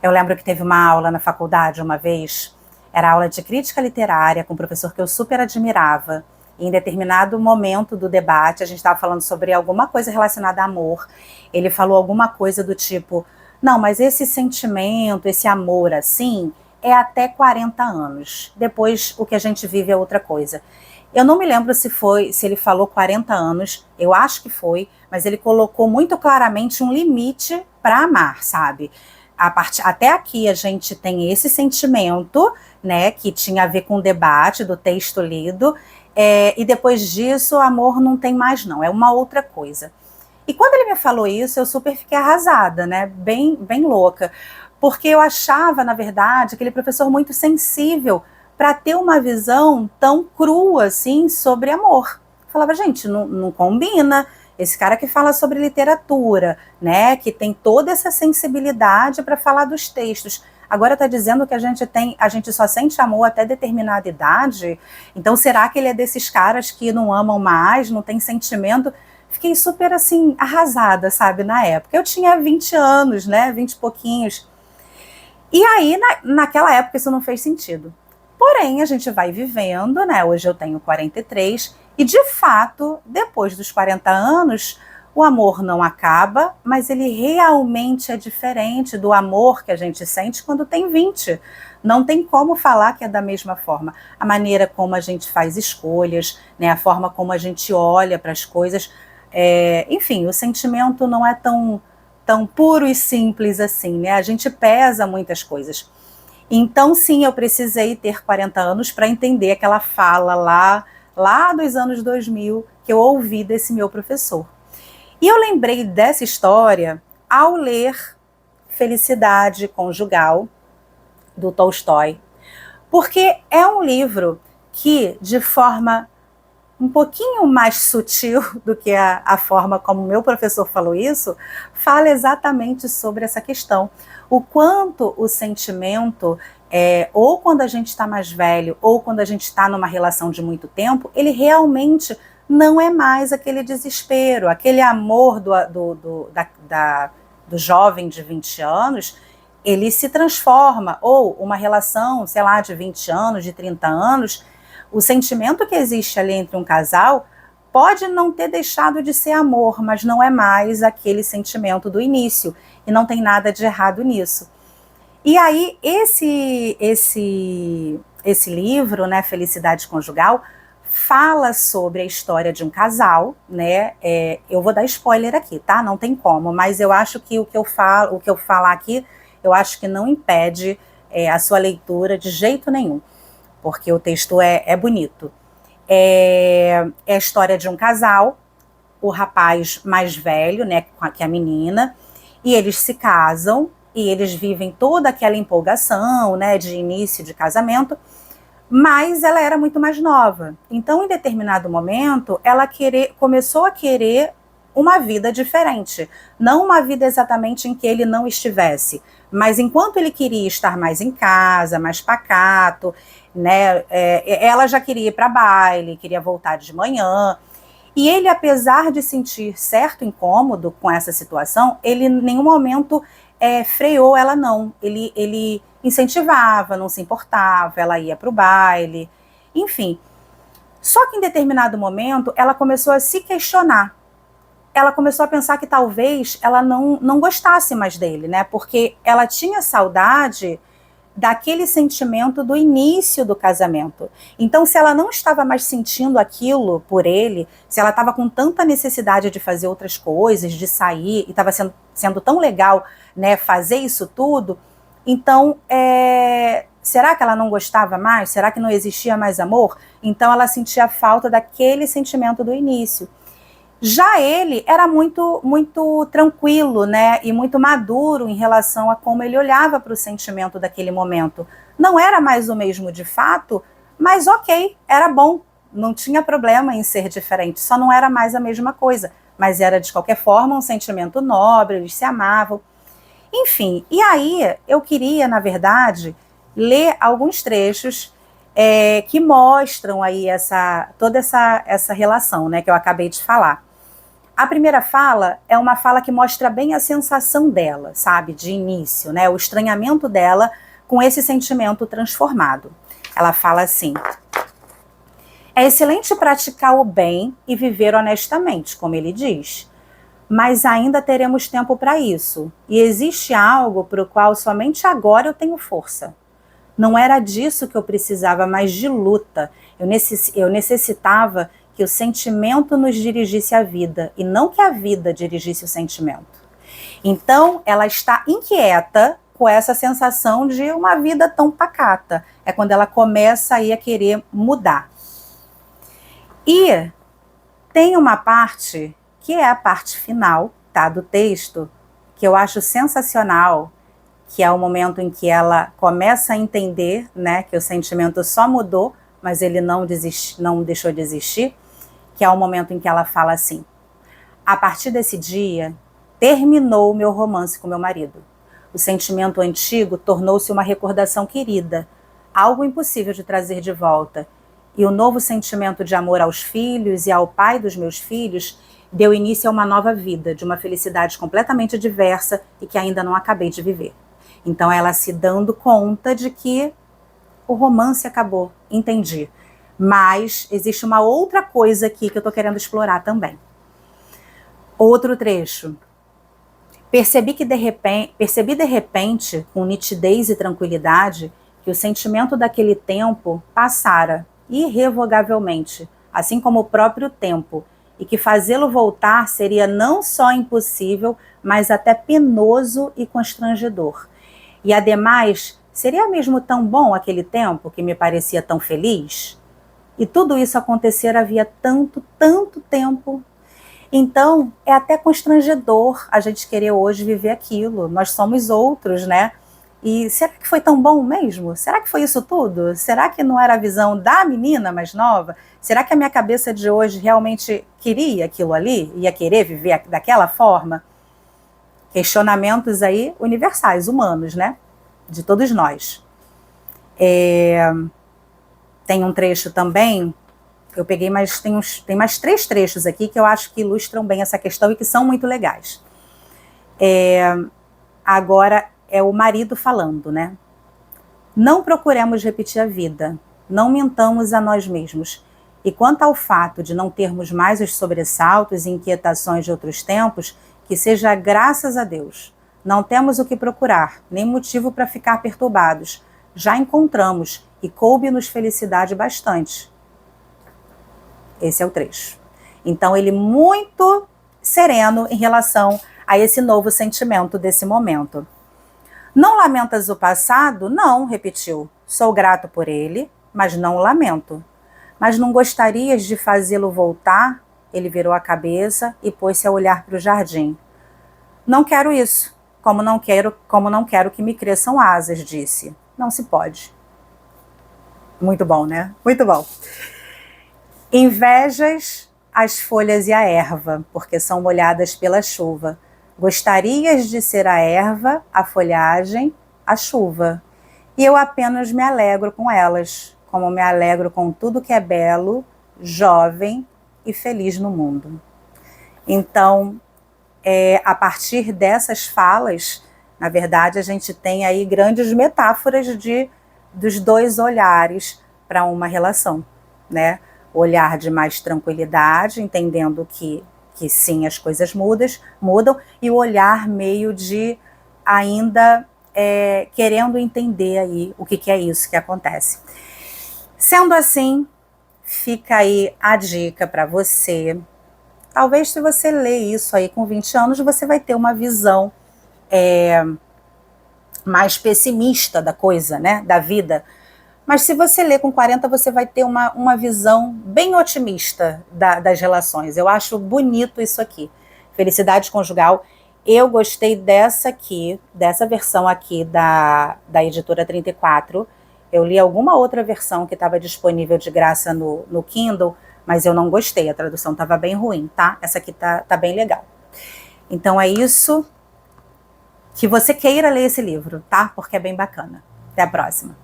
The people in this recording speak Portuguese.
Eu lembro que teve uma aula na faculdade uma vez, era aula de crítica literária com um professor que eu super admirava. E em determinado momento do debate, a gente estava falando sobre alguma coisa relacionada a amor. Ele falou alguma coisa do tipo, não, mas esse sentimento, esse amor assim, é até 40 anos. Depois o que a gente vive é outra coisa. Eu não me lembro se ele falou 40 anos, eu acho que foi, mas ele colocou muito claramente um limite para amar, sabe? Até aqui a gente tem esse sentimento, né, que tinha a ver com o debate do texto lido, e depois disso o amor não tem mais não, é uma outra coisa. E quando ele me falou isso, eu super fiquei arrasada, né, bem louca, porque eu achava, na verdade, aquele professor muito sensível para ter uma visão tão crua assim sobre amor. Eu falava, gente, não combina. Esse cara que fala sobre literatura, né, que tem toda essa sensibilidade para falar dos textos, agora está dizendo que a gente só sente amor até determinada idade. Então será que ele é desses caras que não amam mais, não tem sentimento? Fiquei super assim arrasada, sabe, na época. Eu tinha 20 anos, né, 20 e pouquinhos. E aí, naquela época, isso não fez sentido. Porém, a gente vai vivendo, né? Hoje eu tenho 43, e de fato, depois dos 40 anos, o amor não acaba, mas ele realmente é diferente do amor que a gente sente quando tem 20. Não tem como falar que é da mesma forma. A maneira como a gente faz escolhas, né? A forma como a gente olha para as coisas. Enfim, o sentimento não é tão puro e simples assim, né? A gente pesa muitas coisas. Então, sim, eu precisei ter 40 anos para entender aquela fala lá dos anos 2000 que eu ouvi desse meu professor. E eu lembrei dessa história ao ler Felicidade Conjugal, do Tolstói, porque é um livro que, de forma um pouquinho mais sutil do que a forma como meu professor falou isso, fala exatamente sobre essa questão. O quanto o sentimento, ou quando a gente está mais velho, ou quando a gente está numa relação de muito tempo, ele realmente não é mais aquele desespero, aquele amor do jovem de 20 anos, ele se transforma, ou uma relação, sei lá, de 20 anos, de 30 anos, o sentimento que existe ali entre um casal pode não ter deixado de ser amor, mas não é mais aquele sentimento do início, e não tem nada de errado nisso. E aí, esse livro, né, Felicidade Conjugal, fala sobre a história de um casal, né? Eu vou dar spoiler aqui, tá? Não tem como, mas eu acho que o que eu falar aqui, eu acho que não impede a sua leitura de jeito nenhum, porque o texto é bonito. É a história de um casal, o rapaz mais velho, né, que é a menina, e eles se casam, e eles vivem toda aquela empolgação, né, de início de casamento, mas ela era muito mais nova. Então, em determinado momento, ela começou a querer uma vida diferente. Não uma vida exatamente em que ele não estivesse, mas enquanto ele queria estar mais em casa, mais pacato, né, ela já queria ir para baile, queria voltar de manhã. E ele, apesar de sentir certo incômodo com essa situação, ele em nenhum momento freou ela, não. Ele incentivava, não se importava, ela ia para o baile, enfim. Só que em determinado momento, ela começou a se questionar. Ela começou a pensar que talvez ela não gostasse mais dele, né? Porque ela tinha saudade daquele sentimento do início do casamento. Então, se ela não estava mais sentindo aquilo por ele, se ela estava com tanta necessidade de fazer outras coisas, de sair, e estava sendo tão legal, né, fazer isso tudo, então, será que ela não gostava mais? Será que não existia mais amor? Então, ela sentia falta daquele sentimento do início. Já ele era muito tranquilo, né, e muito maduro em relação a como ele olhava para o sentimento daquele momento. Não era mais o mesmo de fato, mas ok, era bom, não tinha problema em ser diferente, só não era mais a mesma coisa, mas era de qualquer forma um sentimento nobre, eles se amavam. Enfim, e aí eu queria, na verdade, ler alguns trechos que mostram aí toda essa relação, né, que eu acabei de falar. A primeira fala é uma fala que mostra bem a sensação dela, sabe, de início, né, o estranhamento dela com esse sentimento transformado. Ela fala assim: é excelente praticar o bem e viver honestamente, como ele diz, mas ainda teremos tempo para isso, e existe algo para o qual somente agora eu tenho força. Não era disso que eu precisava, mas de luta. Eu necessitava que o sentimento nos dirigisse à vida, e não que a vida dirigisse o sentimento. Então, ela está inquieta com essa sensação de uma vida tão pacata. É quando ela começa aí a querer mudar. E tem uma parte, que é a parte final, tá, do texto, que eu acho sensacional, que é o momento em que ela começa a entender, né, que o sentimento só mudou, mas ele não deixou de existir, que é o momento em que ela fala assim: a partir desse dia, terminou o meu romance com meu marido. O sentimento antigo tornou-se uma recordação querida, algo impossível de trazer de volta. E o novo sentimento de amor aos filhos e ao pai dos meus filhos deu início a uma nova vida, de uma felicidade completamente diversa e que ainda não acabei de viver. Então ela se dando conta de que o romance acabou, entendi. Mas existe uma outra coisa aqui que eu estou querendo explorar também. Outro trecho. Percebi de repente, com nitidez e tranquilidade, que o sentimento daquele tempo passara irrevogavelmente, assim como o próprio tempo, e que fazê-lo voltar seria não só impossível, mas até penoso e constrangedor. E, ademais, seria mesmo tão bom aquele tempo que me parecia tão feliz? E tudo isso acontecer havia tanto tempo. Então, é até constrangedor a gente querer hoje viver aquilo. Nós somos outros, né? E será que foi tão bom mesmo? Será que foi isso tudo? Será que não era a visão da menina mais nova? Será que a minha cabeça de hoje realmente queria aquilo ali? Ia querer viver daquela forma? Questionamentos aí universais, humanos, né? De todos nós. Tem um trecho também, eu peguei, mas tem mais 3 trechos aqui que eu acho que ilustram bem essa questão e que são muito legais. Agora é o marido falando, né? Não procuremos repetir a vida, não mintamos a nós mesmos. E quanto ao fato de não termos mais os sobressaltos e inquietações de outros tempos, que seja graças a Deus. Não temos o que procurar, nem motivo para ficar perturbados. Já encontramos e coube-nos felicidade bastante. Esse é o trecho. Então, ele muito sereno em relação a esse novo sentimento desse momento. Não lamentas o passado? Não, repetiu. Sou grato por ele, mas não o lamento. Mas não gostarias de fazê-lo voltar? Ele virou a cabeça e pôs-se a olhar para o jardim. Não quero isso, como não quero que me cresçam asas, disse. Não se pode. Muito bom, né? Muito bom. Invejas as folhas e a erva, porque são molhadas pela chuva. Gostarias de ser a erva, a folhagem, a chuva. E eu apenas me alegro com elas, como me alegro com tudo que é belo, jovem e feliz no mundo. Então, a partir dessas falas, na verdade, a gente tem aí grandes metáforas dos dois olhares para uma relação, né? O olhar de mais tranquilidade, entendendo que sim, as coisas mudam, e o olhar meio de ainda querendo entender aí o que é isso que acontece. Sendo assim, fica aí a dica para você. Talvez se você ler isso aí com 20 anos, você vai ter uma visão mais pessimista da coisa, né, da vida. Mas se você ler com 40, você vai ter uma visão bem otimista das relações. Eu acho bonito isso aqui. Felicidade conjugal. Eu gostei dessa versão aqui da editora 34. Eu li alguma outra versão que estava disponível de graça no Kindle, mas eu não gostei, a tradução estava bem ruim, tá? Essa aqui tá bem legal. Então é isso. Que você queira ler esse livro, tá? Porque é bem bacana. Até a próxima.